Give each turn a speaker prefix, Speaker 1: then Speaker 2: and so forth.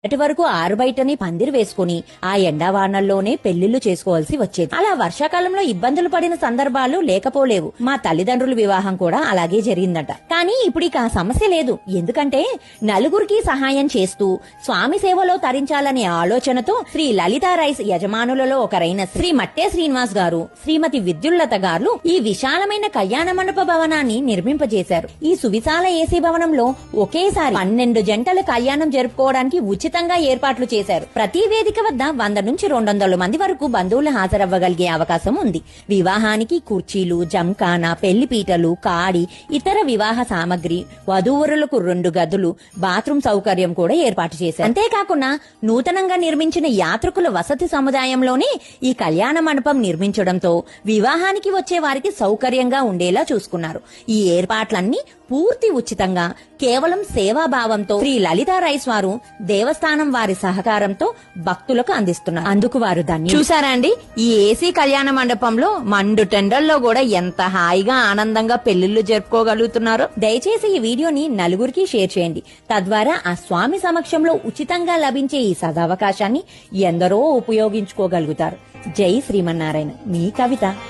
Speaker 1: అటు వరకు ఆరుబయటని పందిరి వేసుకుని ఆ ఎండావానల్లోనే పెళ్లిళ్లు చేసుకోవాల్సి వచ్చేది. అలా వర్షాకాలంలో ఇబ్బందులు పడిన సందర్భాలు లేకపోలేవు. మా తల్లిదండ్రుల వివాహం కూడా అలాగే జరిగిందట. కానీ ఇప్పుడు ఇక ఆ సమస్య లేదు. ఎందుకంటే నలుగురికి సహాయం చేస్తూ స్వామి సేవలో తరించాలనే ఆలోచనతో శ్రీ లలితా రైస్ యజమానులలో ఒకరైన శ్రీ మట్టే శ్రీనివాస్ గారు, శ్రీమతి విద్యుల్లత గారు ఈ విశాలమైన కళ్యాణ మండప భవనాన్ని నిర్మింపజేశారు. ఈ సువిశాల ఏసీ భవనంలో ఒకేసారి 12 జంటల కళ్యాణం జరుపుకోవడానికి ఉచితంగా ఏర్పాట్లు చేశారు. ప్రతి వేదిక వద్ద 100 నుంచి 200 మంది వరకు బంధువులు హాజరవ్వగలిగే అవకాశం ఉంది. వివాహానికి కుర్చీలు, జంకానా, పెళ్లిపీటలు, కాడి, ఇతర వివాహ సామగ్రి, వధూవరులకు 2 గదులు, బాత్రూమ్ సౌకర్యం కూడా ఏర్పాటు చేశారు. అంతేకాకుండా నూతనంగా నిర్మించిన యాత్రికుల వసతి సముదాయంలోనే ఈ కళ్యాణ మండపం నిర్మించడంతో వివాహానికి వచ్చే వారికి సౌకర్యంగా ఉండేలా చూసుకున్నారు. ఈ ఏర్పాట్లన్నీ పూర్తి ఉచితంగా కేవలం సేవాభావంతో శ్రీ లలితా రైస్ వారు దేవస్థానం వారి సహకారంతో భక్తులకు అందిస్తున్నారు. అందుకు వారు ధన్యులు. చూసారా అండి, ఈ ఏసీ కళ్యాణ మండపంలో మండు టెండల్లో కూడా ఎంత హాయిగా ఆనందంగా పెళ్లిళ్లు జరుపుకోగలుగుతున్నారో. దయచేసి ఈ వీడియోని నలుగురికి షేర్ చేయండి. తద్వారా ఆ స్వామి సమక్షంలో ఉచితంగా లభించే ఈ సదవకాశాన్ని ఎందరో ఉపయోగించుకోగలుగుతారు. జై శ్రీమన్నారాయణ. మీ కవిత.